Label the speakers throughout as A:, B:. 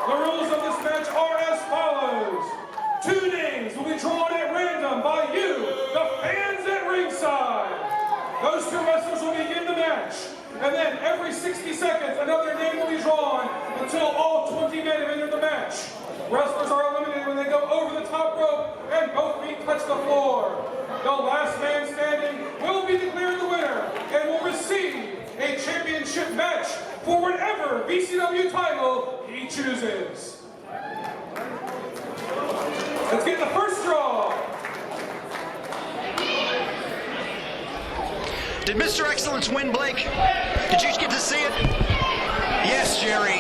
A: The rules of this match are as follows. 2 names will be drawn at random by you, the fans at ringside. Those 2 wrestlers will begin the match, and then every 60 seconds, another name will be drawn until all 20 men have entered the match. Wrestlers are eliminated when they go over the top rope and both feet touch the floor. The last man standing will be declared the winner and will receive a championship match for whatever VCW title he chooses. Let's get the first draw.
B: Did Mr. Excellence win, Blake? Did you get to see it? Yes, Jerry.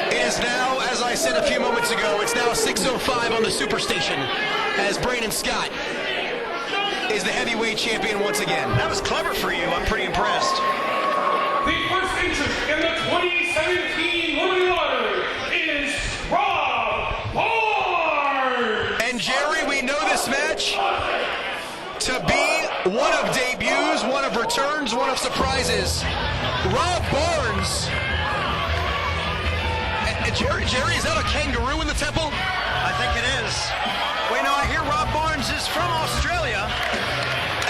B: It is now, as I said a few moments ago, it's now 6:05 on the Superstation as Brandon Scott is the heavyweight champion once again. That was clever for you. I'm pretty impressed.
A: The first entrant in the 2017 Liberty Lottery is Rob Barnes.
B: And Jerry, we know this match to be one of debuts, one of returns, one of surprises. Rob Barnes. Jerry, is that a kangaroo in the temple?
C: I think it is. Wait, no, I hear Rob Barnes is from Australia.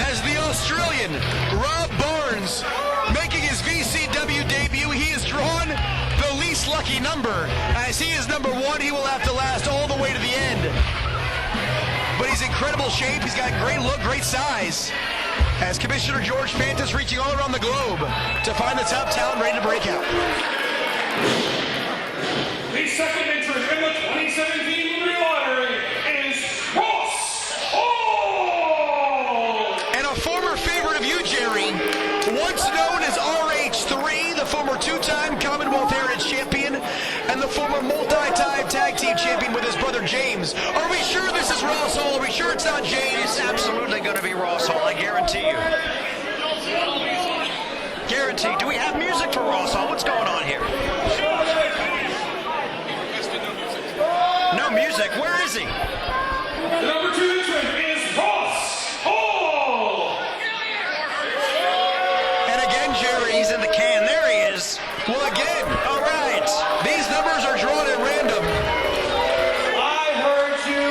B: As the Australian Rob Barnes making his VCW debut, he has drawn the least lucky number. As he is number 1, he will have to last all the way to the end. But he's in incredible shape. He's got great look, great size. As Commissioner George Fantas reaching all around the globe to find the top talent ready to break out.
A: The second entrant in the 2017 Liberty Lottery is Ross Hall!
B: And a former favorite of you, Jerry, once known as RH3, the former 2-time Commonwealth Heritage Champion, and the former multi-time tag team champion with his brother James. Are we sure this is Ross Hall? Are we sure it's not James?
C: It's absolutely going to be Ross Hall, I guarantee you. Guarantee. Do we have music for Ross Hall? What's going on here? No music. Where is he?
A: The number 2 entrant is Ross Hall!
B: And again, Jerry,
C: He's in the can. There he is.
B: well, again,
C: All right.
B: these numbers are drawn at random.
A: I heard you.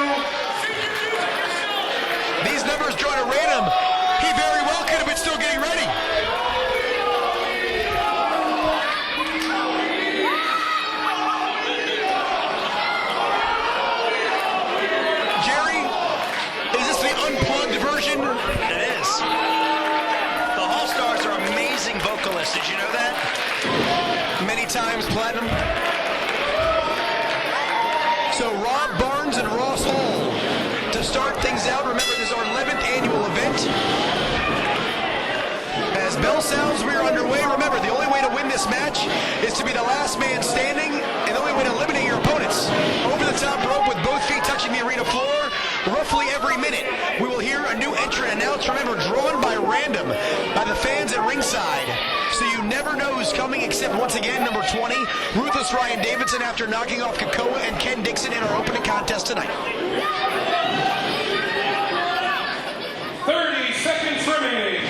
B: These numbers drawn at random. He very well could have been still getting ready. Jerry, is this the unplugged version?
C: It is. The Hall Stars are amazing vocalists. Did you know that?
B: Many times platinum. So Rob Barnes and Ross Hall to start things out. Remember, this is our 11th annual event. As bell sounds, we are underway. Remember, the only way to win this match is to be the last man standing, and the only way to eliminate your opponents over the top rope with both feet touching the arena floor. Roughly every minute, we will hear a new entrant announced. Remember, drawn by random by the fans at ringside. So you never know who's coming, except once again, number 20, Ruthless Ryan Davidson, after knocking off Kakoa and Ken Dixon in our opening contest tonight.
A: 30 seconds remaining.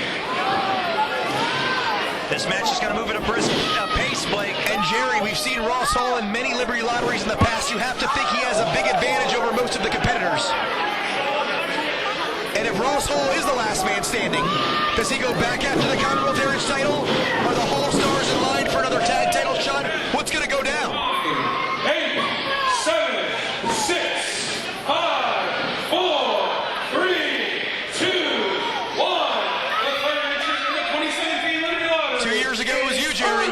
C: This match is going to move at a brisk pace, Blake.
B: And Jerry, we've seen Ross Hall in many Liberty Lotteries in the past. You have to think he has a big advantage over most of the competitors. And if Ross Hall is the last man standing, does he go back after the Commonwealth Heritage title? Are the Hall Stars in line for another tag title shot? What's going to go down?
A: 8, 7, 6, 5, 4, 3, 2, 1. The third entrant in the 2017 Liberty Lottery.
B: 2 years ago it was you, Jerry.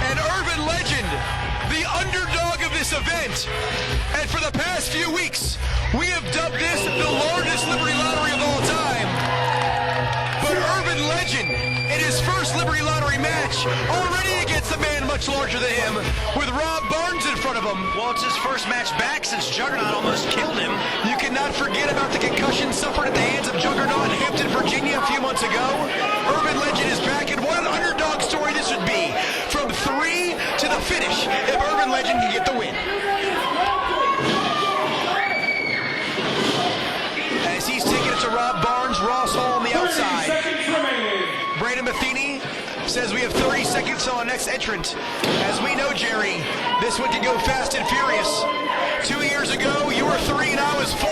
B: And Urban Legend, the underdog of this event. And for the past few weeks, we have dubbed this the largest Liberty Lottery of all time. But Urban Legend, in his first Liberty Lottery match, already against a man much larger than him, with Rob Barnes in front of him.
C: Well, it's his first match back since Juggernaut almost killed him.
B: You cannot forget about the concussion suffered at the hands of Juggernaut in Hampton, Virginia a few months ago. Urban Legend is back, and what an underdog story this would be. From 3 to the finish, if Urban Legend can get the win. As he's taking it to Rob Barnes, Ross Hall on the
A: 30
B: outside.
A: seconds remaining.
B: Brandon Matheny says we have 30 seconds till our next entrant. As we know, Jerry, this one can go fast and furious. 2 years ago, you were 3 and I was 4.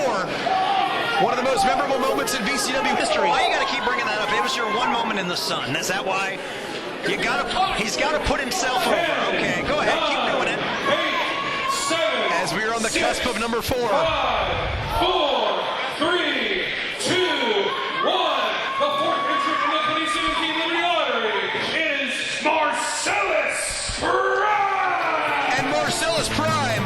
B: One of the most memorable moments in VCW history.
C: Why you got to keep bringing that up? It was your one moment in the sun. Is that why? He's got to put himself over. Okay, go ahead, keep doing it.
A: 8, 7.
B: As we are on the cusp of number 4.
A: 5, 4, 3, 2, 1. The fourth entrant in the 2017 Liberty Lottery is Marcellus Prime.
B: And Marcellus Prime,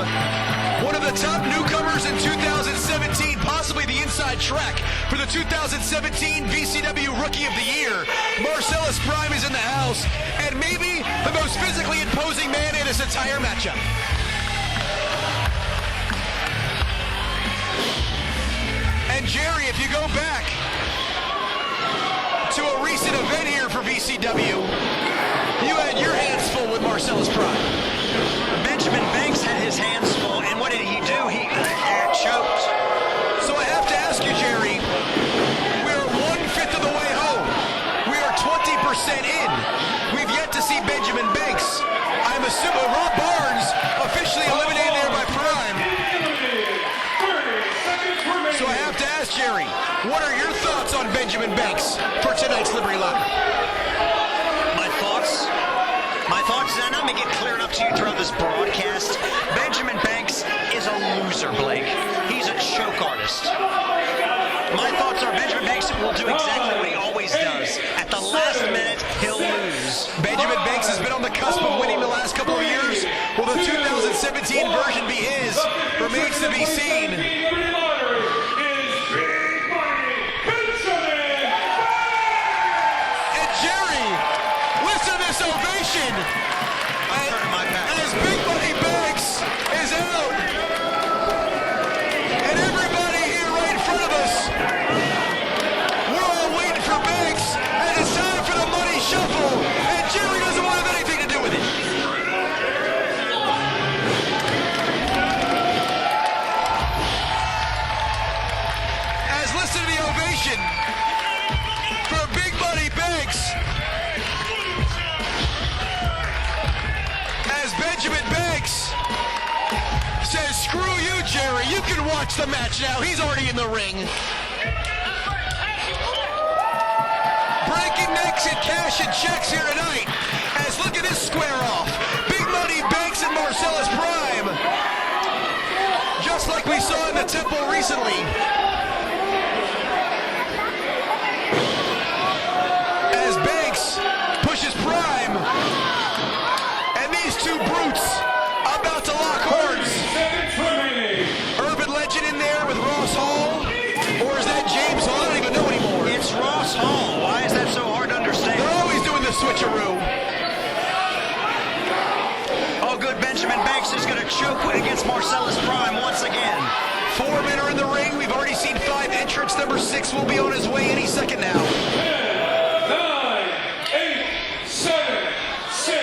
B: one of the top newcomers in 2017, possibly the inside track for the 2017 VCW Rookie of the Year. Marcellus Prime is in the house, and maybe the most physically imposing man in this entire matchup. And Jerry, if you go back to a recent event here for VCW, you had your hands full with Marcellus Prime.
C: Benjamin Banks had his hands full, and what did he do? He choked.
B: So I have to ask you, Jerry, we're 1/5 of the way home. We are 20% in. We've yet to see Benjamin Banks. I'm assuming Rob Barnes officially eliminated there by Prime.
A: 30 seconds remaining.
B: So I have to ask Jerry, what are your thoughts on Benjamin Banks for tonight's Liberty Lottery?
C: My thoughts, and I'm going to get clear enough to you throughout this broadcast. Benjamin Banks is a loser, Blake. He's a choke artist. My thoughts are Benjamin Banks will do exactly what he always does. At the last minute, he'll lose.
B: Benjamin Banks has been on the cusp of winning the last couple of years. Will the 2017 version be his? Remains to be seen.
A: Liberty Lottery is Big Money Benjamin Banks.
B: And Jerry, listen to this ovation.
C: Turn my back.
B: As Big Money Banks is out. And everybody here right in front of us, we're all waiting for Banks. And it's time for the money shuffle. And Jerry doesn't want to have anything to do with it. As listen to the ovation for Big Money Banks. As Benjamin Banks says, screw you, Jerry. You can watch the match now. He's already in the ring. Breaking necks and cash and checks here tonight. As look at this square off. Big Money Banks and Marcellus Prime. Just like we saw in the temple recently. As Banks pushes Prime. And these two brutes about to lock horns.
A: Seconds remaining.
B: Urban legend in there with Ross Hall? Or is that James Hall? I don't even know anymore.
C: It's Ross Hall. Why is that so hard to understand?
B: They're always doing the switcheroo.
C: Oh, good. Benjamin Banks is going to choke against Marcellus Prime once again.
B: 4 men are in the ring. We've already seen 5 entrants. Number 6 will be on his way any second now.
A: 10, 9, 8, 7, 6,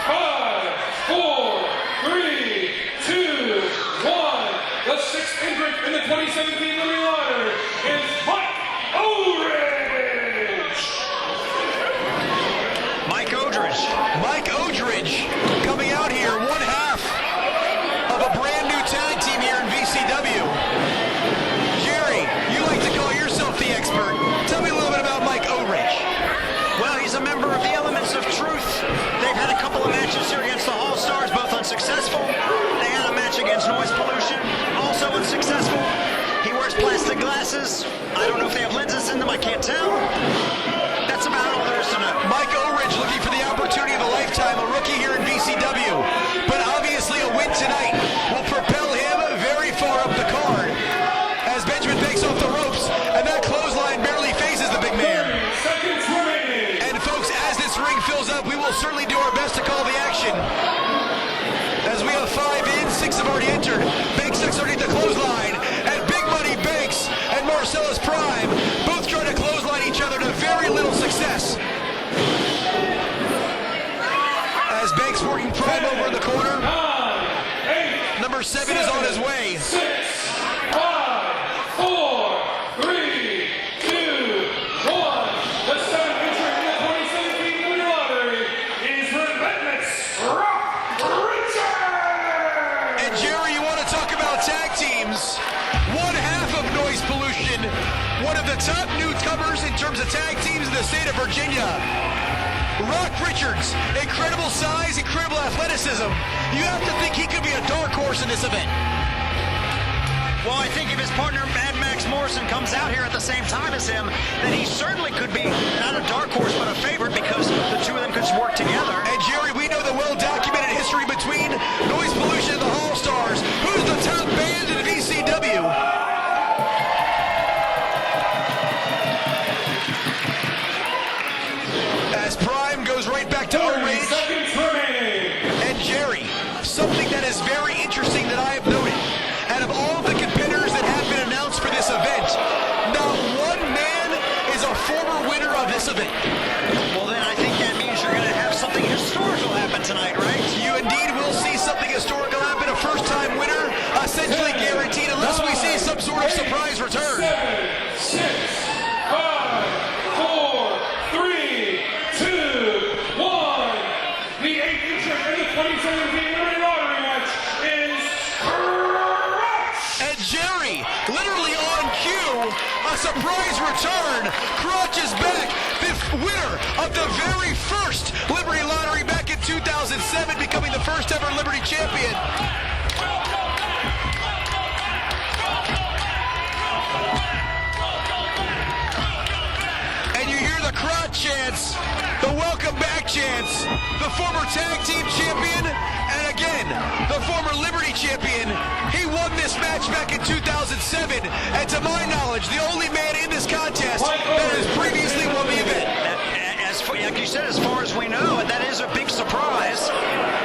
A: 5, 4, 3, 2, 1. The sixth entrant in the 2017 Liberty Lottery is Mike Oldridge.
C: Mike Oldridge.
B: Mike Oldridge coming out here, one half of a brand new tag team here in VCW. Jerry, you like to call yourself the expert. Tell me a little bit about Mike Oldridge.
C: Well, he's a member of the Elements of Truth. They've had a couple of matches here against the All Stars, both unsuccessful. They had a match against Noise Pollution, also unsuccessful. He wears plastic glasses. I don't know if they have lenses in them, I can't tell. That's about all there is to know.
B: Mike Oldridge looking for the opportunity of a lifetime, a rookie here in VCW. But obviously a win tonight will propel him very far up the card. As Benjamin takes off the ropes, and that clothesline barely phases the big man.
A: 30 seconds remaining.
B: And folks, as this ring fills up, we will certainly do our best to call the action. As we have 5 in, 6 have already entered. Banks next underneath the clothesline. And Big Money Banks and Marcellus Prime both trying to clothesline each other to very little success. As Banks working Prime over in the corner.
A: 9, 8,
B: Number 7 is on his way.
A: 6, 5, 4, 3, 2, 1. The seventh entrant in the 2017 Liberty Lottery
B: tag teams in the state of Virginia. Rock Richards, incredible size, incredible athleticism. You have to think he could be a dark horse in this event.
C: Well, I think if his partner Mad Max Morrison comes out here at the same time as him, then he certainly could be not a dark horse but a favorite, because the two of them could work together.
B: And Jerry, we know the well-documented history between Noise Pollution and the Hall Stars. Who's the top band in VCW? As Prime goes right back to O-Rage. And Jerry, something that is very interesting that I have noted, out of all the competitors that have been announced for this event, not one man is a former winner of this event.
C: Well, then I think that means you're going to have something historical happen tonight, right?
B: You indeed will see something historical happen, a first-time winner, essentially guaranteed, unless we see some sort of surprise return.
A: 7, 6, 5, 4, 3, 2, 1. The 8th entrant in the 2017 Liberty Lottery match is Crotch.
B: And Jerry, literally on cue, a surprise return. Crotch is back, the winner of the very first Liberty Lottery back in 2007, becoming the first ever Liberty champion. And you hear the Crotch chants, the welcome back chants, the former tag team champion, and again, the former Liberty champion. He won this match back in 2007, and to my knowledge, the only man in this contest that has previously won the event.
C: Like you said, as far as we know, and that is a big surprise.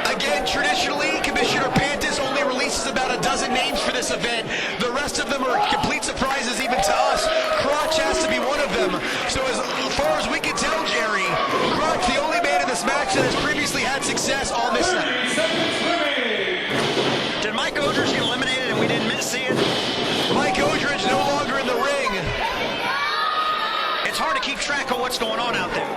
B: Again, traditionally, Commissioner Pantis only releases about a dozen names for this event. The rest of them are complete surprises even to us. Crotch has to be one of them. So as far as we can tell, Jerry, Crotch, the only man in this match that has previously had success on this night.
C: Did Mike Odridge get eliminated and we didn't see it?
B: Mike Odridge no longer in the ring.
C: It's hard to keep track of what's going on out there.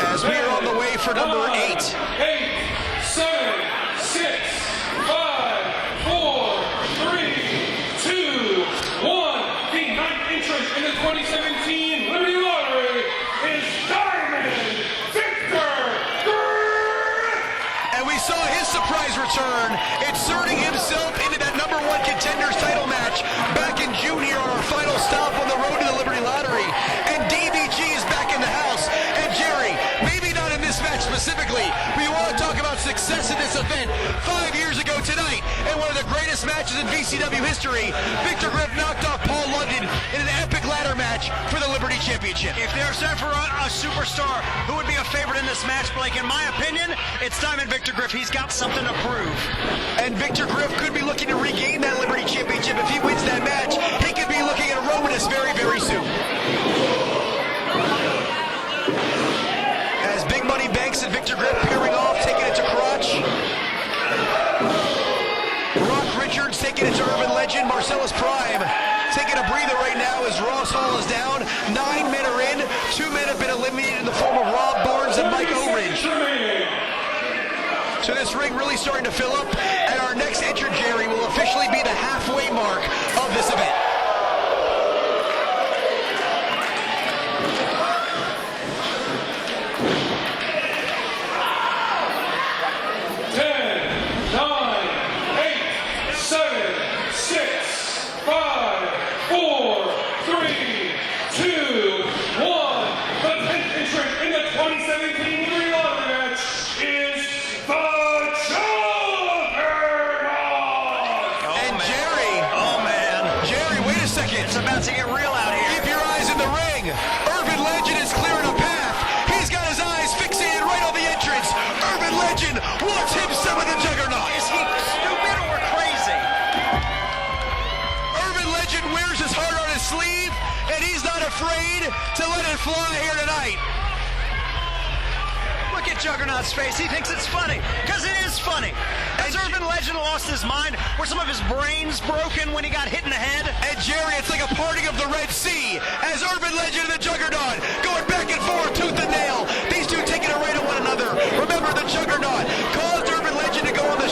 B: As we are on the way for number 8.
A: 8, 7, 6, 5, 4, 3, 2, 1. The 9th entrant in the 2017 Liberty Lottery is Diamond Victor Griff.
B: And we saw his surprise return, inserting himself into that number 1 contenders title match back in June here on our final stop on the road to the Liberty Lottery. And DVG is back in the house. And Jerry, maybe not in this match specifically, we want to talk about success in this event. 5 years ago tonight, in one of the greatest matches in VCW history, Victor Griff knocked off Paul London in an epic ladder match for the Liberty Championship.
C: If there's ever a superstar who would be a favorite in this match, Blake, in my opinion, it's Diamond Victor Griff. He's got something to prove.
B: And Victor Griff could be looking to regain that Liberty Championship. If he wins that match, he could be looking at Romanus very, very soon. As Big Money Banks and Victor Griff peering off, taking it to Crotch. Rock Richards taking it to Urban Legend. Marcellus Prime taking a breather right now as Ross Hall is down. 9 men are in. 2 men have been eliminated in the form of Rob Barnes and Mike O'Ridge. So this ring really starting to fill up, and our next entrant, Jerry, will officially be the halfway mark of this event.
A: 10, 9, 8, 7, 6, 5, 4, 3, 2, 1. The 10th entrant in the 2017 Liberty Lottery match is the Juggernaut.
B: And Jerry,
C: Oh, man.
B: Jerry, wait a second.
C: It's about to get real out here.
B: Keep your eyes in the ring. Urban Legend is clearing a path. He's got his eyes fixated right on the entrance. Urban Legend wants him some of the Juggernaut.
C: Is he stupid or crazy?
B: Urban Legend wears his heart on his sleeve, and he's not afraid to let it fly here tonight.
C: Look at Juggernaut's face. He thinks it's funny, because it is funny. Has Urban Legend lost his mind? Were some of his brains broken when he got hit in the head?
B: And Jerry, it's like a parting of the Red Sea as Urban Legend and the Juggernaut going back and forth, tooth and nail. These two taking it right at one another. Remember, the Juggernaut caused Urban Legend to go on the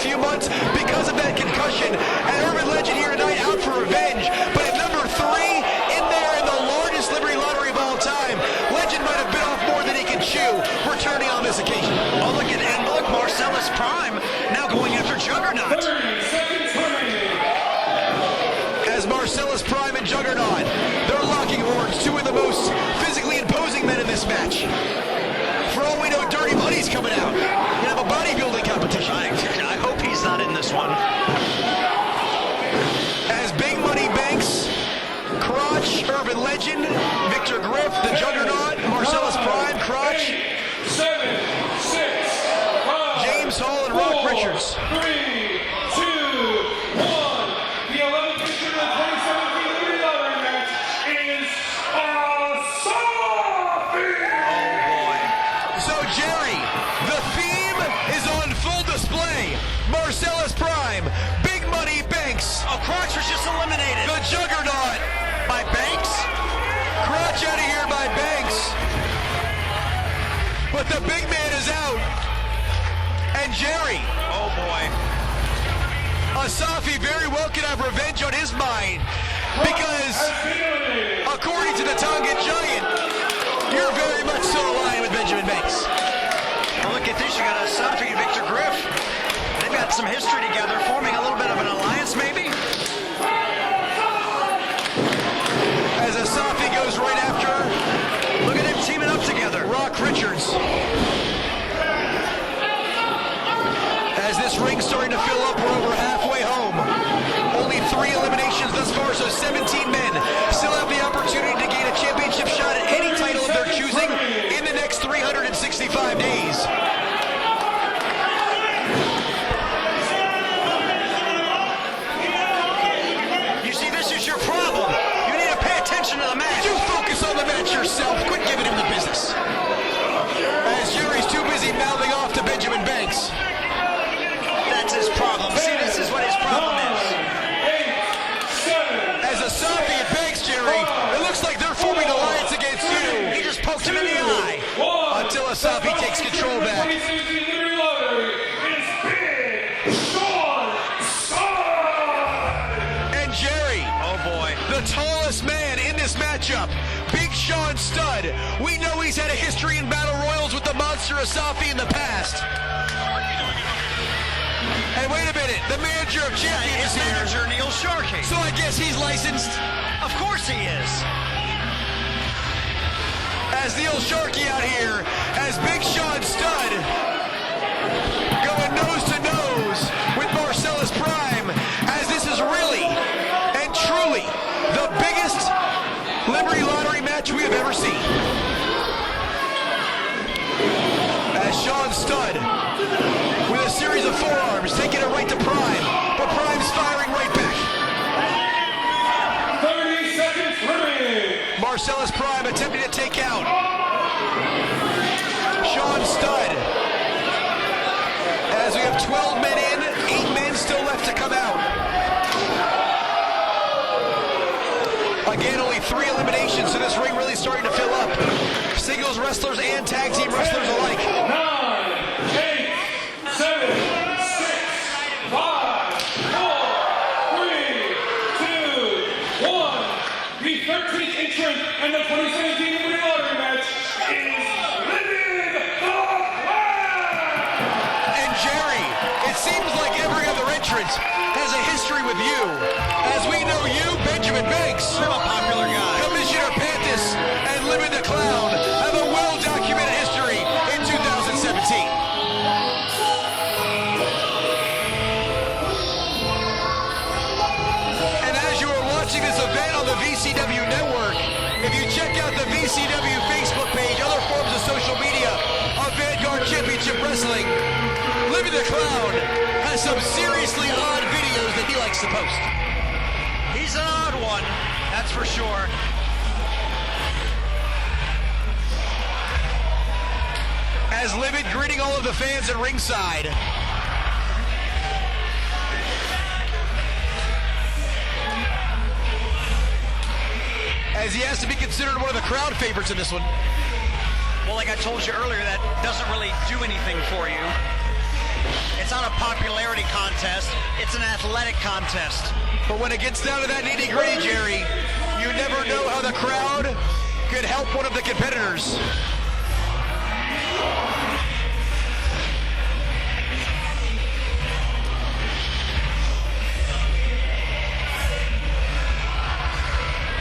B: few months because of that concussion. And Urban Legend here tonight out for revenge. But at number 3, in there in the largest Liberty Lottery of all time, Legend might have bit off more than he can chew, returning on this occasion.
C: Oh, look, and look, Marcellus Prime now going after Juggernaut.
A: 30 seconds remaining.
B: As Marcellus Prime and Juggernaut, they're locking horns, two of the most physically imposing men in this match. For all we know, Dirty Money's coming out. You have a bodybuilding competition.
C: I hope he's not in this one.
B: As Big Money Banks, Crotch, Urban Legend, Victor Griff, the Juggernaut, Marcellus Prime, Crotch,
A: 7, 6, 5,
B: James Hall, and Rock
A: 4,
B: Richards.
A: 3, 2, 1. The 11th picture of the 2017 Liberty Lottery match is
B: So Jerry, the theme is on full display. Marcellus Prime, Big Money Banks.
C: Oh, Crotch was just eliminated.
B: The Juggernaut
C: By Banks?
B: Crotch out of here by Banks. But the big man is out. And Jerry.
C: Oh, boy.
B: Asafi very well could have revenge on his mind. Because, according to the Tongan Giant, you're very much so aligned with Benjamin Banks.
C: Well, look at this. You got Asafi and Victor Griff. They've got some history together, forming a little bit of an alliance, maybe.
B: As Asafi goes right after,
C: Look at them teaming up together.
B: Rock Richards. As this ring's starting to fill up, we're over halfway home. Only 3 eliminations thus far, so 17 men still have the opportunity to gain a championship shot at any title of their choosing in the next 365 days.
C: You see, this is your problem. You need to pay attention to the match.
B: You focus on the match yourself. Quit giving him the business. As Jerry's too busy mouthing off to Benjamin Banks.
C: That's his problem. See, this is what his problem is.
A: 8, 7.
B: As Asafi and Banks, Jerry, it looks like they're forming an alliance against you.
C: He just poked him in the eye.
B: Until Asafi takes control back.
A: 2017 Liberty Lottery is Big Sean Stud.
B: And Jerry,
C: Oh, boy.
B: the tallest man in this matchup, Big Sean Stud. We know he's had a history in battle royals with the monster Asafi in the past. And wait a minute, the manager of champions
C: His
B: is here.
C: manager, Neil Sharkey.
B: So I guess he's licensed.
C: Of course he is.
B: As Neil Sharkey out here, as Big Sean Stud going nose to nose with Marcellus Prime, as this is really and truly the biggest Liberty Lottery match we have ever seen. As Sean Stud with a series of forearms taking it right to Prime, but Prime's firing right back.
A: 30 seconds remaining.
B: Marcellus Prime attempting to take out Sean Stud. As we have 12 men in, 8 men still left to come out. Again, only 3 eliminations, so this ring really starting to fill up. Singles wrestlers and tag team wrestlers alike.
A: 9, 8, 7, 6, 5, 4, 3, 2, 1. The 13th entrant in the 2017 Liberty Lottery match is Living the Flag.
B: And Jerry, it seems like every other entrant has a history with you. As we know you, Benjamin Banks,
C: I'm a popular guy.
B: Commissioner Pantis, and Living the Clown have a well-documented history in 2017. And as you are watching this event on the VCW network, if you check out the VCW Facebook page, other forms of social media of Vanguard Championship Wrestling, Living the Clown has some seriously odd videos that he likes to post.
C: He's an odd one, that's for sure.
B: As Livid greeting all of the fans at ringside. As he has to be considered one of the crowd favorites in this one.
C: Well, like I told you earlier, that doesn't really do anything for you. It's not a popularity contest. It's an athletic contest.
B: But when it gets down to that nitty-gritty, Jerry, you never know how the crowd could help one of the competitors.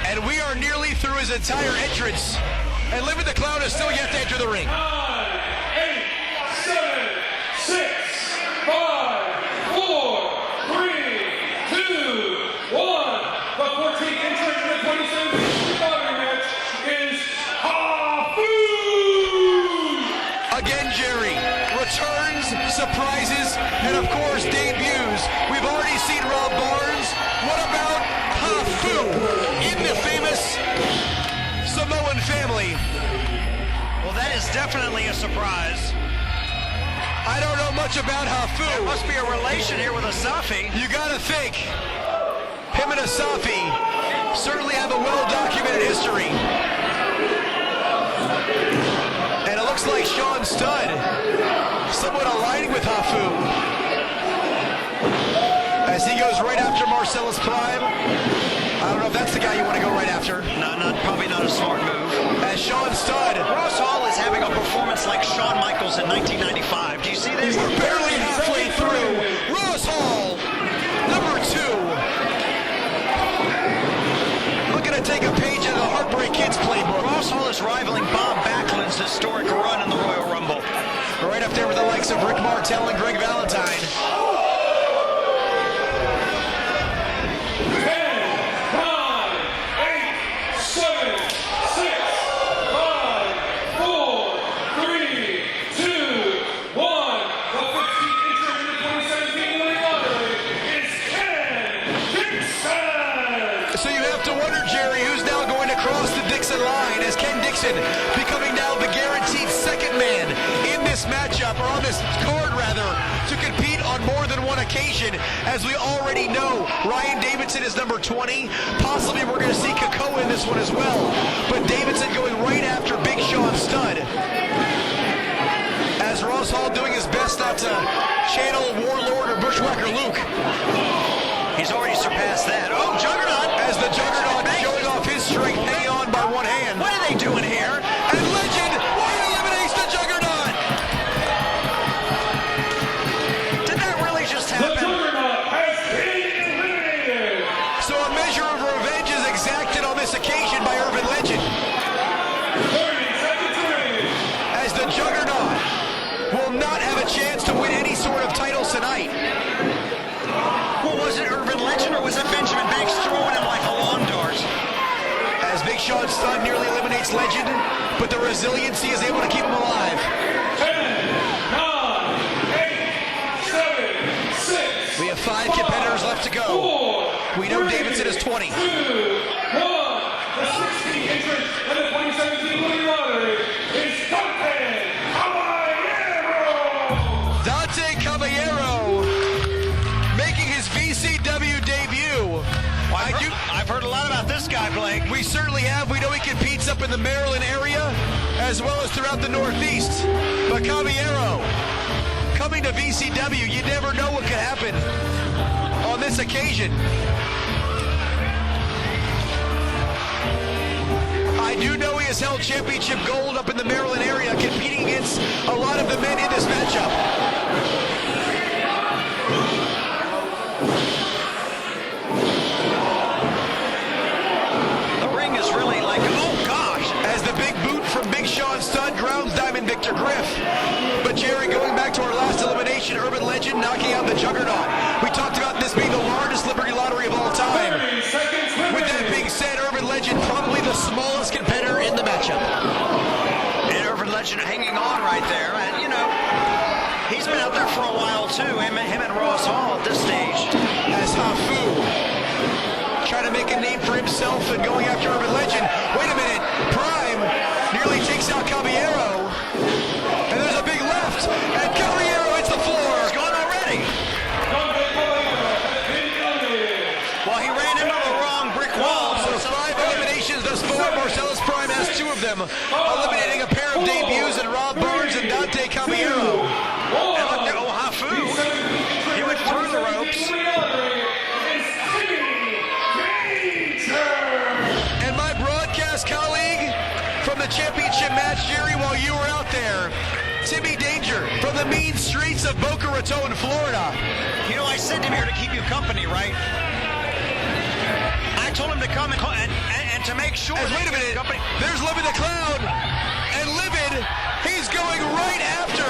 B: And we are nearly through his entire entrance. And Living the Clown is still yet to enter the ring.
A: 9, 8, 7, 6, 5, 4, 3, 2, 1. The 14th entrant in the 2017 boxing match is Hafu!
B: Again, Jerry, returns, surprises, and of course debuts. We've already seen Rob Barnes. What about Hafu in the famous Samoan family?
C: Well, that is definitely a surprise.
B: I don't know much about Hafu.
C: There must be a relation here with Asafi.
B: You gotta think, him and Asafi certainly have a well-documented history. And it looks like Sean Studd somewhat aligning with Hafu as he goes right after Marcellus Prime. I don't know if that's the guy you want to go right after.
C: No, probably not a smart move.
B: As Sean Studd.
C: Ross Hall is having a performance like Shawn Michaels in 1995. Do you see this?
B: We're barely halfway through. Ross Hall, number 2. Looking to take a page out of the Heartbreak Kids playbook.
C: Ross Hall is rivaling Bob Backlund's historic run in the Royal Rumble.
B: Right up there with the likes of Rick Martel and Greg Valentine.
A: 10, 9, 8, 7, 5, 4, 3, 2, 1. The 15th entrant in the 2017 line is Ken Dixon.
B: So you have to wonder, Jerry, who's now going to cross the Dixon line as Ken Dixon becoming now the guaranteed second man in this matchup, or on this card rather, to compete on more than one occasion. As we already know, Ryan Davidson is number 20. Possibly we're going to see Kakoa in this one as well. But Davidson going right after Big Sean Studd. As Ross Hall doing his best not to channel Warlord or Bushwhacker Luke.
C: He's already surpassed that. Oh, Juggernaut!
B: As the Juggernaut showing off his strength, hanging on by one hand.
C: What are they doing here?
B: And Legend eliminates the Juggernaut!
C: Did that really just
A: The
C: happen?
A: Juggernaut has been eliminated.
B: So a measure of revenge is exacted on this occasion by Urban Legend.
A: 30 seconds remaining.
B: As the Juggernaut will not have a chance to win any sort of titles tonight.
C: Well, was it Urban Legend or was it Benjamin Banks throwing him like a lawn dart?
B: As Big Sean Studd nearly eliminates Legend, but the resiliency is able to keep him alive.
A: 10, 9, 8, 7, 6.
B: We have 5 competitors left to go.
A: 4,
B: We know
A: 3,
B: Davidson is 20.
A: 2, 1. The 16th entrant in the 2017 Winning Lottery is Dante Caballero.
B: Dante Caballero making his VCW debut.
C: I've heard a lot about this guy, Blake.
B: We certainly have. We know he competes up in the Maryland area as well as throughout the Northeast. But Caballero coming to VCW, you never know what could happen on this occasion. I do know he has held championship gold up in the Maryland area, competing against a lot of the men in this matchup. Big Sean Studd grounds Diamond Victor Griff. But Jerry, going back to our last elimination, Urban Legend knocking out the Juggernaut. We talked about this being the largest Liberty Lottery of all time. With that being said, Urban Legend probably the smallest competitor in the matchup.
C: And Urban Legend hanging on right there. And, you know, he's been out there for a while, too. Him and Ross Hall at this stage.
B: As Hafu trying to make a name for himself and going after Urban Legend. Wait a minute, Prime nearly takes out Caballero, and there's a big left, and Caballero hits the floor.
C: He's gone already. Well, he ran into the wrong brick wall.
B: So 5 eliminations thus far. Marcellus Prime has 2 of them, eliminating a pair of debuts in Rob Barnes and Dante Caballero.
C: And look at Hafu.
B: match, Jerry, while you were out there. Timmy Danger from the mean streets of Boca Raton, Florida.
C: You know, I sent him here to keep you company, right? I told him to come and to make sure.
B: Wait a minute. There's Livid the Clown. And Livid, he's going right after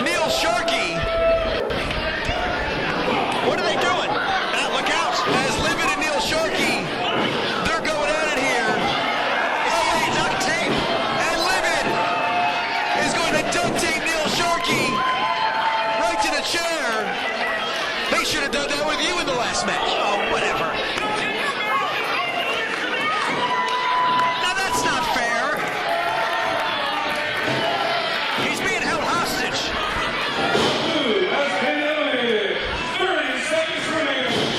B: Neil Sharkey.
C: What are they doing? Look out.
B: As Livid and Neil Sharkey, they're going at it here.
C: Oh, duct tape.
B: And Livid is going to duct tape Neil Sharkey right to the chair. They should have done that with you in the last match.
C: Oh, whatever. Now that's not fair. He's being held hostage.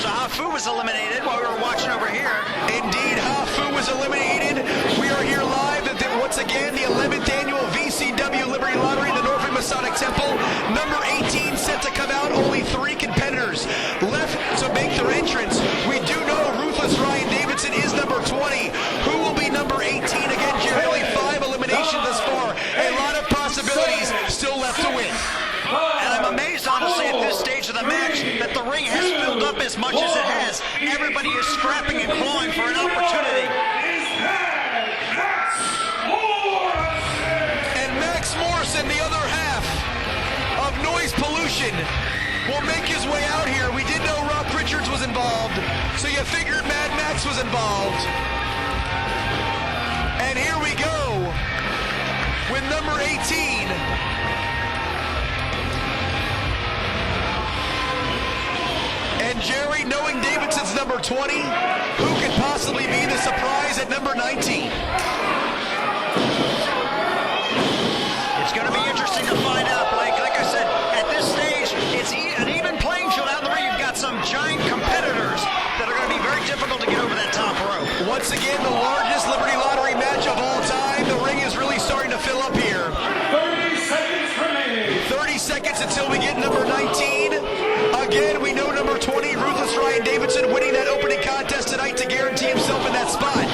C: So Hafu was eliminated while we were watching over here.
B: Indeed, Hafu was eliminated. We are here live at once again the 11th annual VCW Liberty Lottery in the Norfolk Masonic Temple. Number 18 set to come out. Only 3 competitors left to make their entrance. We do know Ruthless Ryan Davidson is number 20. Who will be number 18? Again, Jerry, only 5 eliminations thus far. A lot of possibilities still left to win.
C: And I'm amazed, honestly, at this stage of the match that the ring has filled up as much as it has. Everybody is scrapping and clawing for an opportunity.
B: And Max Morrison, the other half of Noise Pollution, will make his way out here. We did know Rock Richards was involved, so you figured Mad Max was involved. And here we go with number 18. And Jerry, knowing Davidson's number 20, who could possibly be the surprise at number 19?
C: It's going to be interesting to find out, Blake. Like I said, at this stage, it's an even playing field out in the ring. You've got some giant competitors that are going to be very difficult to get over that top rope.
B: Once again, the largest Liberty Lottery match of all time. The ring is really starting to fill up here.
A: 30 seconds remaining.
B: 30 seconds until we get number 19. Again, we know number 20, Ruthless Ryan Davidson, winning that opening contest tonight to guarantee himself in that spot.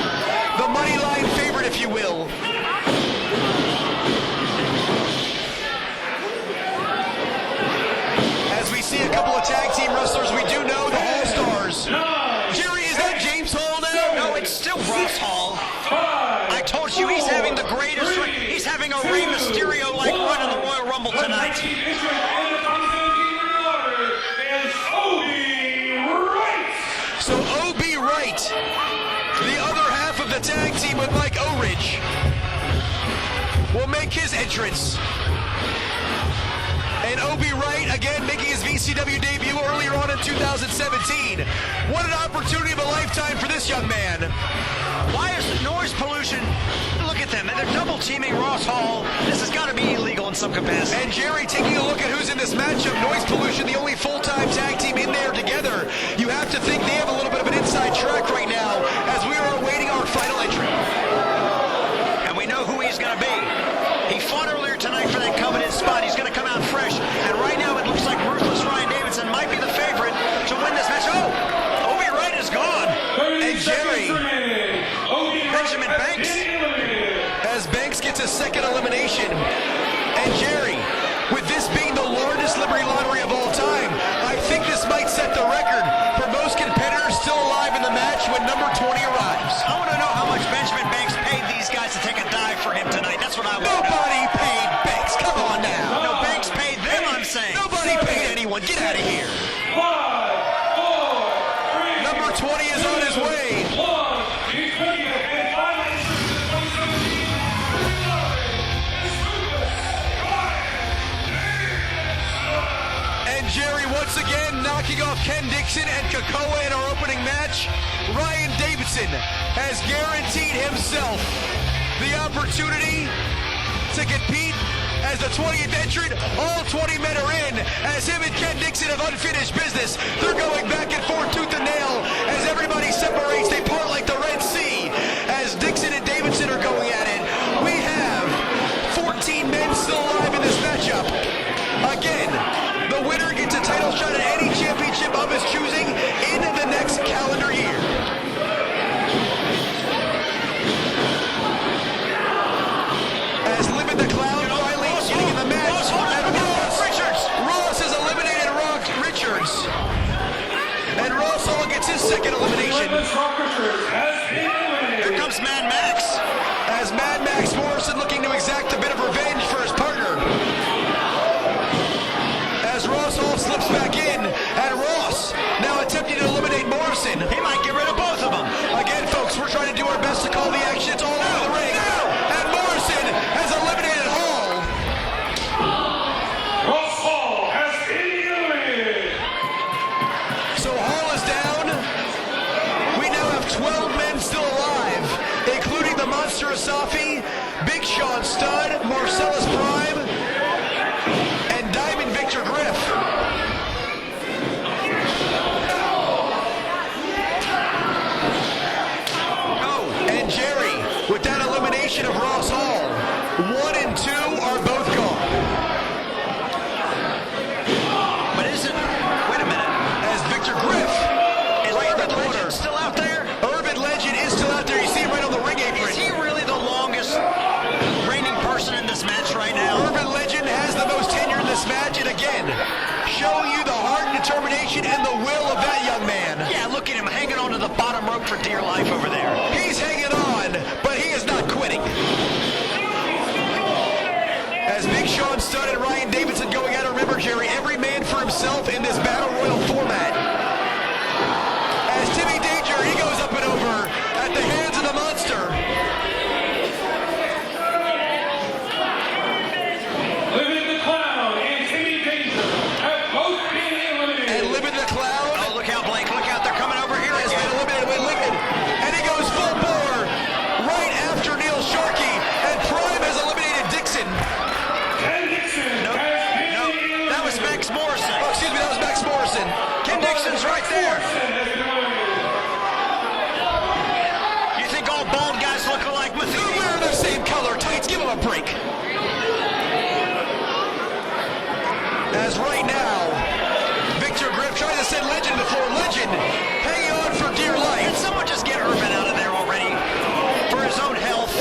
B: The money line favorite, if you will. As we see a couple of tag team wrestlers, we do know the All-Stars. Jerry, is that James Hall now?
C: No, it's still Ross Hall. I told you he's having the greatest run. He's having a Rey Mysterio-like run in the Royal Rumble tonight.
B: So O.B. Wright, the other half of the tag team with Mike O'Ridge, will make his entrance. And O.B. Wright, again, making his VCW debut earlier on in 2017. What an opportunity of a lifetime for this young man.
C: Why is the Noise Pollution? Look at them. They're double teaming Ross Hall. This has got to be illegal in some capacity.
B: And Jerry, taking a look at who's in this matchup, Noise Pollution, the only full-time tag team in there together. You have to think they have a little bit of an inside track right now as we are awaiting our final entry.
C: And we know who he's going to be. He fought earlier tonight for that coveted spot. He's going to come out fresh. And right now it looks like Ruthless Ryan Davidson might be the favorite to win this match. Oh, O.B. Wright is gone.
B: And Jerry,
C: Benjamin Banks.
B: as Banks gets a second elimination. And Jerry, with this being the largest Liberty Lottery of all time, I think this might set the record for most competitors still alive in the match when number 20 arrives.
C: I want to know how much Benjamin Banks paid these guys to take a dive for him tonight. That's what I want to know.
B: Nobody paid Banks. Come on now.
C: No, Banks paid them, I'm saying.
B: Nobody paid anyone. Get out of here.
A: 5, 4, 3,
B: Number 20 is on his way.
A: 1. He's making it in violation of the 2017
B: And Jerry once again knocking off Ken Dixon and Kakoa in our opening match. Ryan Davidson has guaranteed himself the opportunity to compete as the 20th entrant. All 20 men are in as him and Ken Dixon have unfinished business. They're going back and forth tooth and nail as everybody separates. They part like the Red Sea as Dixon and Davidson are going at it. We have 14 men still alive in this matchup. Again, the winner gets a title shot at any championship of his choosing in the next calendar year. And Ross Hall gets his second elimination.
C: Here comes Mad Max.
B: As Mad Max Morrison looking to exact a bit of revenge for his partner. As Ross Hall slips back in, and Ross now attempting to eliminate Morrison.
C: He might get rid of both of them.
B: Again, folks, we're trying to do our best to call the action. It's all over the ring. And Morrison has eliminated Hall.
A: Ross Hall has been eliminated.
B: So Hall is down. We now have 12 men still alive, including the Monster Asafi, Big Sean Studd, Marcellus Prime, and Diamond Victor Griff. Oh, and Jerry, with that elimination of Ross Hall, 1 and 2 are both gone.
C: But wait a minute.
B: As Victor Griff
C: Is
B: right in the
C: Urban
B: corner.
C: Legend still out there?
B: Urban Legend is still out there. You see him right on the ring apron.
C: Is he really the longest reigning person in this match right now?
B: Urban Legend has the most tenure in this match, and again, showing you the heart and determination and the will of that young man.
C: Yeah, look at him hanging onto the bottom rope for dear life over there.
B: He's hanging on, but he is not quitting. As Big Sean Studd and Ryan Davidson going at it, remember, Jerry, every man for himself in this Battle Royal format. As Timmy Danger, he goes up and over at the hands of the Monster.
A: Living the Clown and Timmy Danger have both been eliminated.
B: And Living the Clown
C: Oh, look out, Blake. Look out. They're coming over here
B: has
C: again.
B: been eliminated with Lincoln. And he goes full bore right after Neil Sharkey. And Prime has eliminated Dixon.
A: Ken Dixon has been eliminated.
C: That was Max Morrison.
B: Oh, excuse me, that was Max Morrison.
C: Ken Dixon's right there. You think all bald guys look alike,
B: They're
C: Matheny?
B: wearing the same color tights. Give him a break. As right now, Victor Griff trying to send Legend to the floor. Legend hanging on for dear
C: Can
B: life.
C: someone just get Urban out of there already for his own health?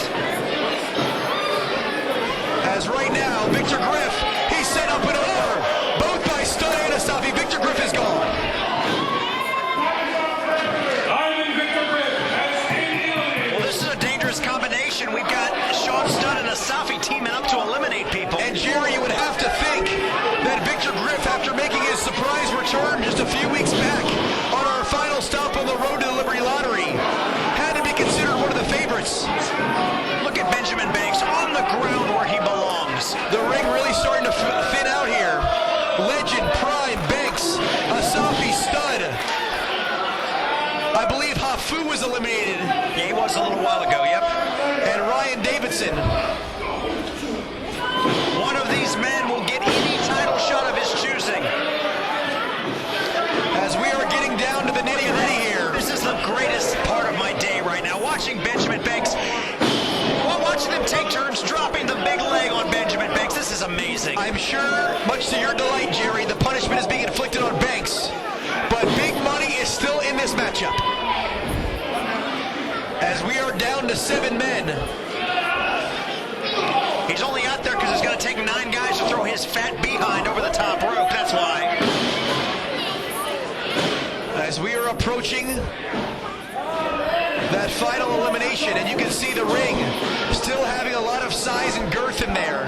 B: As right now, Victor Griff, he's set up and over. Both by Studd and Asafi. Victor Griff is gone.
A: Diamond Victor Griff has been eliminated.
C: Well, this is a dangerous combination. We've got Sean Studd and Asafi teaming up to eliminate people.
B: And Jerry, you would have to think that Victor Griff, after making his surprise return just a few weeks back on our final stop on the road to the Liberty Lottery, had to be considered one of the favorites.
C: Look at Benjamin Banks on the ground where he belongs.
B: The ring really starting to thin out here. Legend, Prime, Banks, Asafi, Studd. I believe Hafu was eliminated.
C: Yeah, he was a little while ago, yep.
B: And Ryan Davidson.
C: One of these men will get any title shot of his choosing.
B: As we are getting down to the nitty-gritty here.
C: This is the greatest part of my day right now. Watching Benjamin Banks, watching them take turns dropping the big leg on Benjamin Banks. This is amazing.
B: I'm sure, much to your delight, Jerry, the punishment is being inflicted on Banks. But big money is still in this matchup. As we are down to 7 men.
C: He's only out there because it's going to take 9 guys to throw his fat behind over the top rope. That's why.
B: As we are approaching that final elimination, and you can see the ring still having a lot of size and girth in there.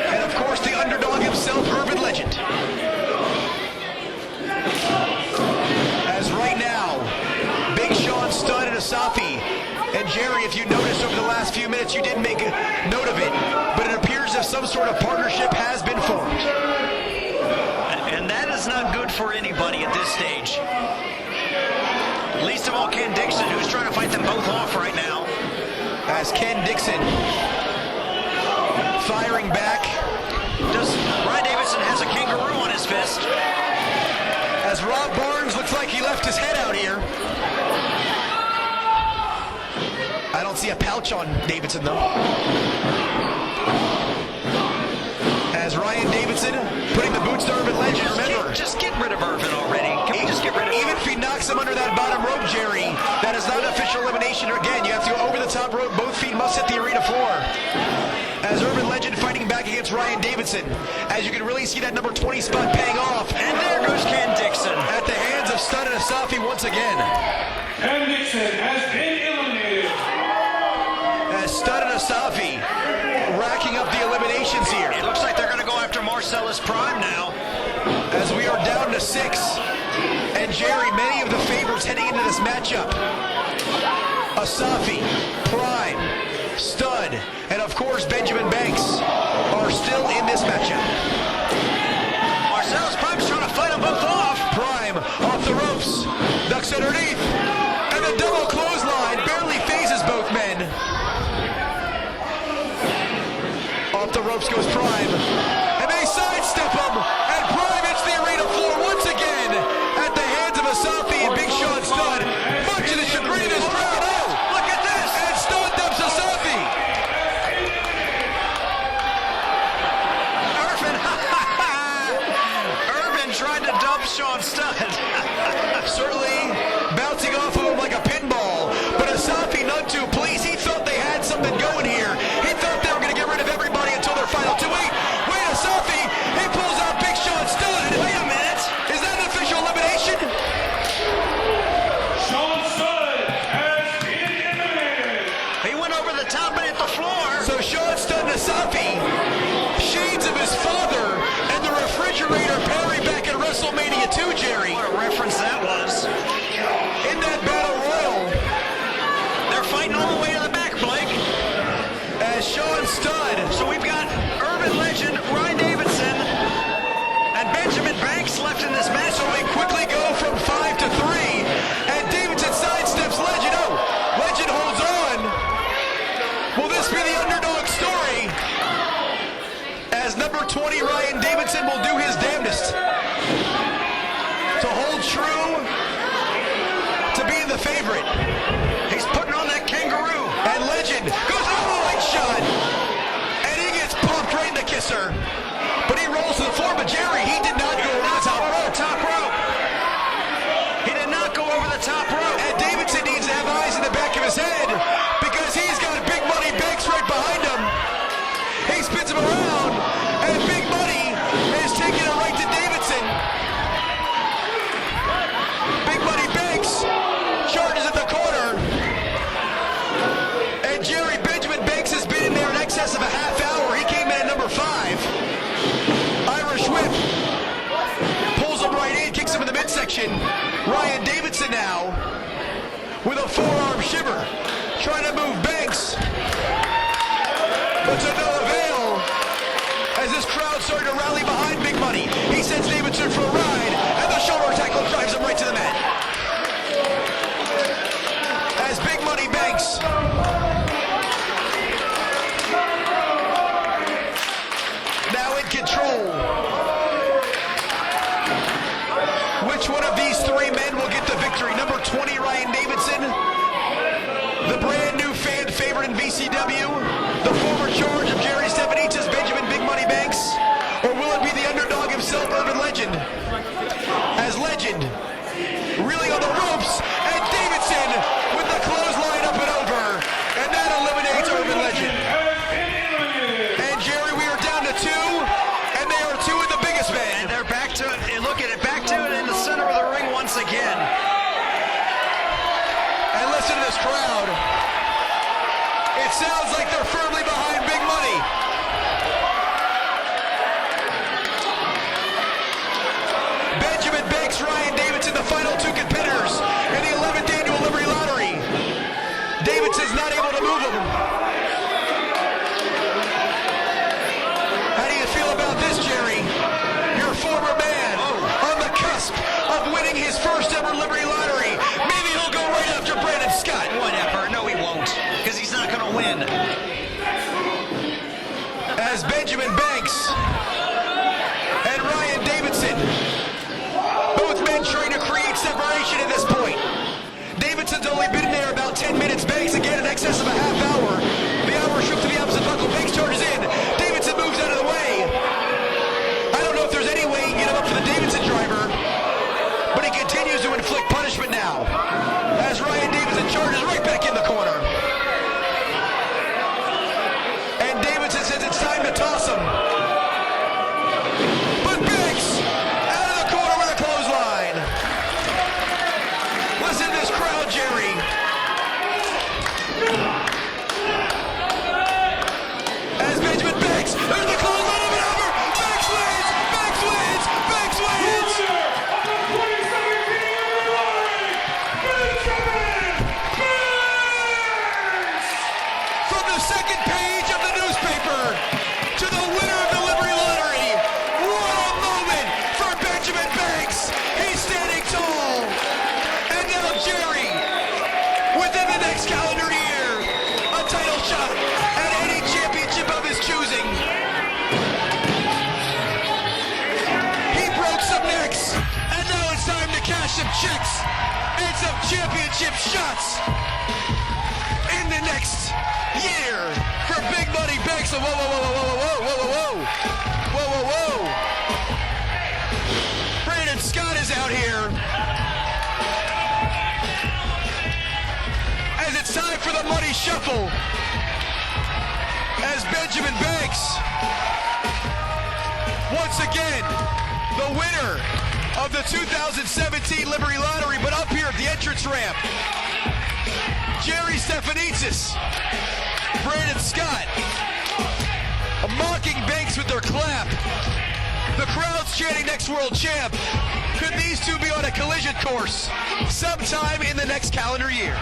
B: And of course, the underdog himself, Urban Legend. As right now, Big Sean Studd and Asafi. And Jerry, if you noticed over the last few minutes, you didn't make a note of it, but it appears as some sort of partnership has been formed.
C: And that is not good for anybody at this stage. Least of all Ken Dixon, who's trying to fight them both off right now.
B: As Ken Dixon firing back.
C: Ryan Davidson has a kangaroo on his fist.
B: As Rob Barnes looks like he left his head out here. I don't see a pouch on Davidson though. As Ryan Davidson putting the boots to Urban Legend. Remember,
C: Just get rid of Irvin already. Can we just get rid of him?
B: even if he knocks him under that bottom rope, Jerry, that is not an official elimination. Again, you have to go over the top rope. Both feet must hit the arena floor. As Urban Legend fighting back against Ryan Davidson. As you can really see that number 20 spot paying off.
C: And there goes Ken Dixon.
B: At the hands of Stud and Asafi once again.
A: Ken Dixon has been eliminated.
B: As Stud and Asafi racking up the eliminations here.
C: It looks like they're going to go after Marcellus Prime now.
B: As we are down to 6. And Jerry, many of the favorites heading into this matchup. Asafi, Prime, Stud, and of course Benjamin Banks are still in this matchup.
C: Marcellus Prime's trying to fight them both off.
B: Prime off the ropes, ducks underneath, and the double clothesline barely phases both men. Off the ropes goes Prime, and they sidestep him, and Prime hits the arena floor once again at the hands of Asafi and Big Sean Stud. Much to the chagrin of this crowd. Oh, look at this! And Stud dumps Asafi.
C: Irvin tried to dump Sean Stud.
B: Certainly bouncing off of him like a pinball, but Asafi none too pleased. He thought they had something going here. He thought they were going to get rid of everybody until their final two. Wait, Asafi, he pulls out Big Sean Stud.
C: Wait a minute.
B: Is that an official elimination?
A: Sean Stud has been eliminated.
C: He went over the top and hit the floor.
B: So Sean Stud and Asafi, shades of his father and the refrigerator Perry back at WrestleMania 2, Jerry.
C: What a reference that was.
B: In that battle royal,
C: They're fighting all the way to the back, Blake.
B: as Sean Stud.
C: So we've got urban legend Ryan Davidson and Benjamin Banks left in this match.
B: So they quickly go from 5 to 3, and Davidson sidesteps Legend. Oh, Legend holds on. Will this be the underdog story? As number 20 Ryan Davidson will do his damnedest to hold true to being the favorite.
C: He's putting on that kangaroo.
B: And Legend goes rolling shot, and he gets pumped right in the kisser. But he rolls to the floor. But Jerry, he did not go over the top rope.
C: Top rope. He did not go over the top rope.
B: And Davidson needs to have eyes in the back of his head because he's got Big Money Banks right behind him. He spins him around, and Big Money is taking it right to Davidson. Big Money Banks charges at the corner. And Jerry, Benjamin Banks has been in there in excess of a half hour. He came in at number 5. Irish whip. Pulls him right in, kicks him in the midsection. Ryan Davidson now with a forearm shiver. Trying to move Banks. But to no avail. As this crowd started to rally behind Big Money. He sends Davidson for a ride. And the shoulder tackle drives him right to the mat. As Big Money Banks now in control. Which one of these 3 men will get the victory? Number 20, Ryan Davidson, the brand new fan favorite in VCW, the former charge of Jerry Stephanitsis, Benjamin Big Money Banks, or will it be the underdog himself, Urban Legend? As Legend reeling on the ropes, and Davidson with the clothesline up and over, and that eliminates Urban Legend. And Jerry, we are down to 2, and they are 2 of the biggest men.
C: And they're back to it. And look at it. Back to it in the center of the ring once again.
B: And listen to this crowd. It sounds like they're firmly behind Big Money. Benjamin Banks, Ryan Davidson, the final 2 competitors in the 11th annual Liberty Lottery. Davidson's not able to move him. How do you feel about this, Jerry? Your former man on the cusp of winning his first ever Liberty Lottery. Maybe he'll go right after Brandon Scott.
C: Whatever. No, he won't. Because he's not going to win.
B: As Benjamin Banks and Ryan Davidson, both men trying to create separation at this point. Davidson's only been in there about 10 minutes. Banks again in excess of a half hour. The Irish whip to the opposite buckle. Banks charges in. Davidson moves out of the way. I don't know if there's any way he can get him up for the Davidson driver, but he continues to inflict punishment now as Ryan Davidson charges right back in the corner. And Davidson says it's time to toss him. Jerry, within the next calendar year, a title shot at any championship of his choosing. He broke some necks, and now it's time to cash some checks and some championship shots in the next year for Big Money Banks. So whoa, whoa, whoa, whoa, whoa, whoa, whoa, whoa, whoa, whoa, whoa. Brandon Scott is out here as it's time for the Money Shuffle as Benjamin Banks, once again, the winner of the 2017 Liberty Lottery, but up here at the entrance ramp, Jerry Stephanitsis, Brandon Scott, mocking Banks with their clap. The crowd's chanting next world champ. Could these two be on a collision course sometime in the next calendar year?